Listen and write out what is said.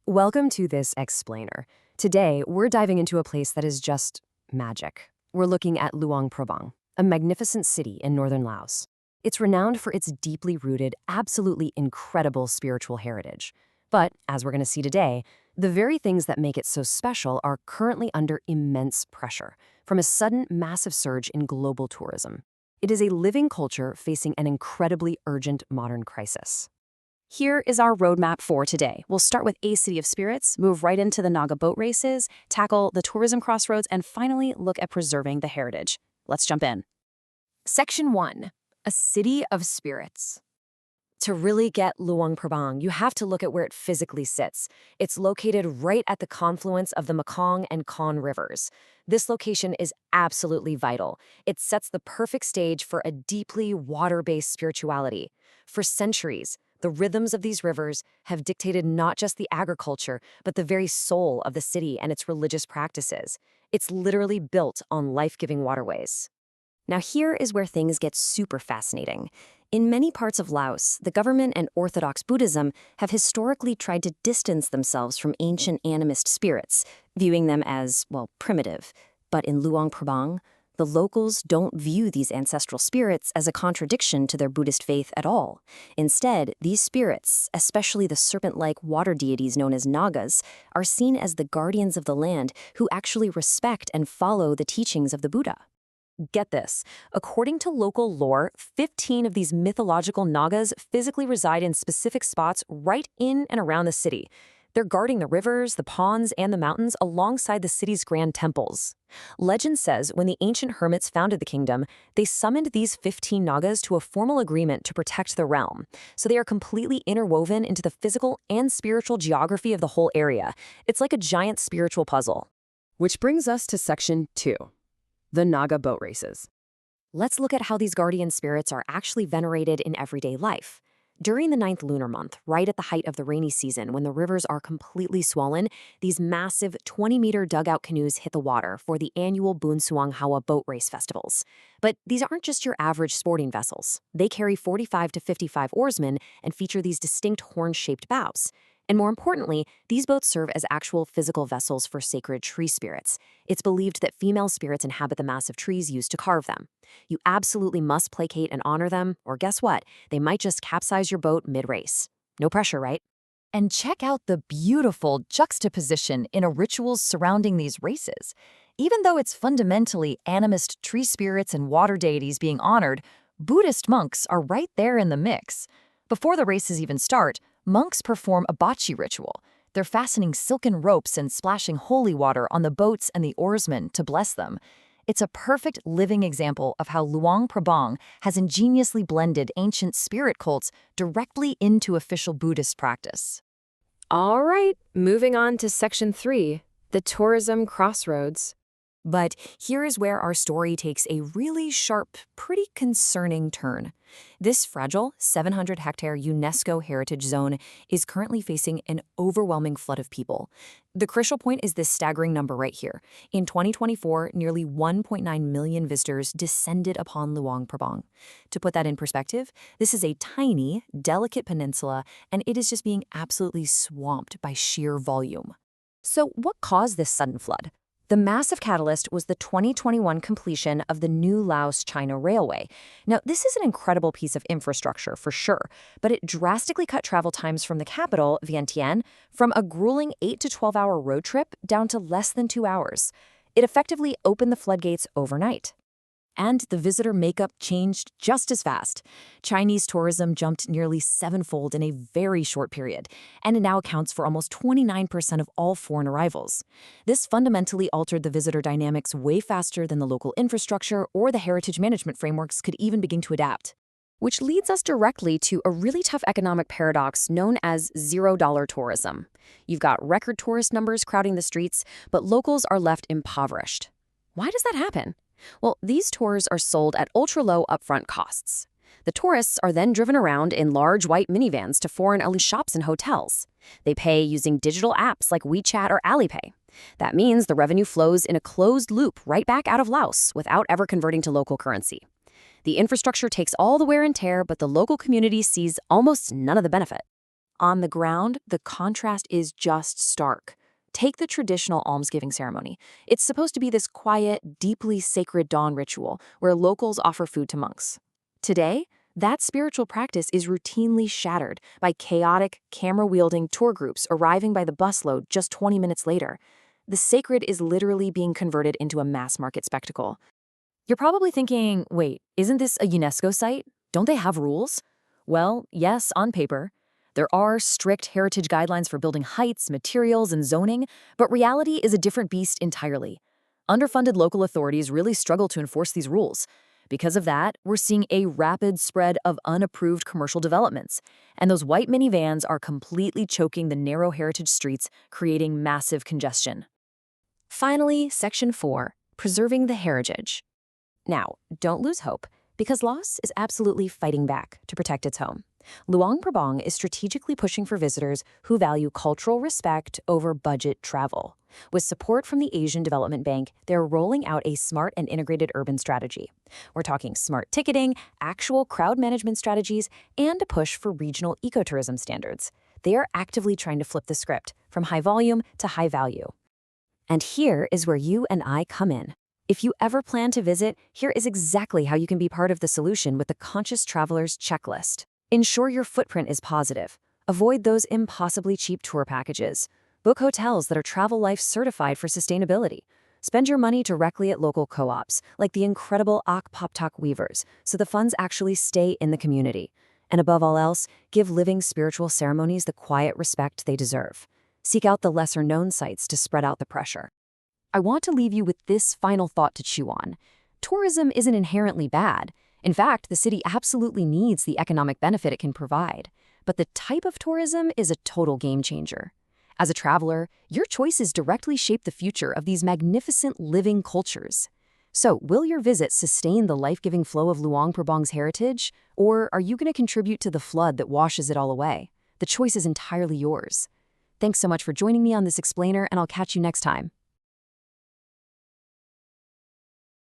Welcome to this explainer. Today, we're diving into a place that is just magic. We're looking at Luang Prabang, a magnificent city in northern Laos. It's renowned for its deeply rooted, absolutely incredible spiritual heritage. But, as we're going to see today, the very things that make it so special are currently under immense pressure from a sudden massive surge in global tourism. It is a living culture facing an incredibly urgent modern crisis. Here is our roadmap for today. We'll start with a city of spirits, move right into the Naga boat races, tackle the tourism crossroads, and finally look at preserving the heritage. Let's jump in. Section 1. A city of spirits. To really get Luang Prabang, you have to look at where it physically sits. It's located right at the confluence of the Mekong and Kon rivers. This location is absolutely vital. It sets the perfect stage for a deeply water-based spirituality. For centuries, the rhythms of these rivers have dictated not just the agriculture, but the very soul of the city and its religious practices. It's literally built on life-giving waterways. Now here is where things get super fascinating. In many parts of Laos, the government and Orthodox Buddhism have historically tried to distance themselves from ancient animist spirits, viewing them as, well, primitive. But in Luang Prabang, the locals don't view these ancestral spirits as a contradiction to their Buddhist faith at all. Instead, these spirits, especially the serpent-like water deities known as Nagas, are seen as the guardians of the land who actually respect and follow the teachings of the Buddha. Get this. According to local lore, 15 of these mythological Nagas physically reside in specific spots right in and around the city. They're guarding the rivers, the ponds, and the mountains alongside the city's grand temples. Legend says when the ancient hermits founded the kingdom, they summoned these 15 Nagas to a formal agreement to protect the realm. So they are completely interwoven into the physical and spiritual geography of the whole area. It's like a giant spiritual puzzle. Which brings us to Section 2, the Naga boat races. Let's look at how these guardian spirits are actually venerated in everyday life. During the 9th lunar month, right at the height of the rainy season when the rivers are completely swollen, these massive 20-meter dugout canoes hit the water for the annual Bunsuang Hawa boat race festivals. But these aren't just your average sporting vessels. They carry 45 to 55 oarsmen and feature these distinct horn-shaped bows. And more importantly, these boats serve as actual physical vessels for sacred tree spirits. It's believed that female spirits inhabit the massive trees used to carve them. You absolutely must placate and honor them, or guess what? They might just capsize your boat mid-race. No pressure, right? And check out the beautiful juxtaposition in rituals surrounding these races. Even though it's fundamentally animist tree spirits and water deities being honored, Buddhist monks are right there in the mix. Before the races even start, monks perform a bachi ritual. They're fastening silken ropes and splashing holy water on the boats and the oarsmen to bless them. It's a perfect living example of how Luang Prabang has ingeniously blended ancient spirit cults directly into official Buddhist practice. All right, moving on to Section 3, the tourism crossroads. But here is where our story takes a really sharp, pretty concerning turn. This fragile, 700-hectare UNESCO heritage zone is currently facing an overwhelming flood of people. The crucial point is this staggering number right here. In 2024, nearly 1.9 million visitors descended upon Luang Prabang. To put that in perspective, this is a tiny, delicate peninsula, and it is just being absolutely swamped by sheer volume. So what caused this sudden flood? The massive catalyst was the 2021 completion of the new Laos-China Railway. Now, this is an incredible piece of infrastructure for sure, but it drastically cut travel times from the capital, Vientiane, from a grueling 8 to 12-hour road trip down to less than 2 hours. It effectively opened the floodgates overnight. And the visitor makeup changed just as fast. Chinese tourism jumped nearly sevenfold in a very short period, and it now accounts for almost 29% of all foreign arrivals. This fundamentally altered the visitor dynamics way faster than the local infrastructure or the heritage management frameworks could even begin to adapt. Which leads us directly to a really tough economic paradox known as $0 tourism. You've got record tourist numbers crowding the streets, but locals are left impoverished. Why does that happen? Well, these tours are sold at ultra-low upfront costs. The tourists are then driven around in large white minivans to foreign-owned shops and hotels. They pay using digital apps like WeChat or Alipay. That means the revenue flows in a closed loop right back out of Laos without ever converting to local currency. The infrastructure takes all the wear and tear, but the local community sees almost none of the benefit. On the ground, the contrast is just stark. Take the traditional almsgiving ceremony. It's supposed to be this quiet, deeply sacred dawn ritual where locals offer food to monks. Today, that spiritual practice is routinely shattered by chaotic, camera-wielding tour groups arriving by the busload just 20 minutes later. The sacred is literally being converted into a mass-market spectacle. You're probably thinking, wait, isn't this a UNESCO site? Don't they have rules? Well, yes, on paper. There are strict heritage guidelines for building heights, materials, and zoning, but reality is a different beast entirely. Underfunded local authorities really struggle to enforce these rules. Because of that, we're seeing a rapid spread of unapproved commercial developments, and those white minivans are completely choking the narrow heritage streets, creating massive congestion. Finally, Section 4, Preserving the Heritage. Now, don't lose hope, because Laos is absolutely fighting back to protect its home. Luang Prabang is strategically pushing for visitors who value cultural respect over budget travel. With support from the Asian Development Bank, they're rolling out a smart and integrated urban strategy. We're talking smart ticketing, actual crowd management strategies, and a push for regional ecotourism standards. They are actively trying to flip the script from high volume to high value. And here is where you and I come in. If you ever plan to visit, here is exactly how you can be part of the solution with the Conscious Traveler's Checklist. Ensure your footprint is positive. Avoid those impossibly cheap tour packages. Book hotels that are Travel Life certified for sustainability. Spend your money directly at local co-ops, like the incredible Ak Poptak Weavers, so the funds actually stay in the community. And above all else, give living spiritual ceremonies the quiet respect they deserve. Seek out the lesser-known sites to spread out the pressure. I want to leave you with this final thought to chew on. Tourism isn't inherently bad. In fact, the city absolutely needs the economic benefit it can provide. But the type of tourism is a total game changer. As a traveler, your choices directly shape the future of these magnificent living cultures. So, will your visit sustain the life-giving flow of Luang Prabang's heritage? Or are you going to contribute to the flood that washes it all away? The choice is entirely yours. Thanks so much for joining me on this explainer, and I'll catch you next time.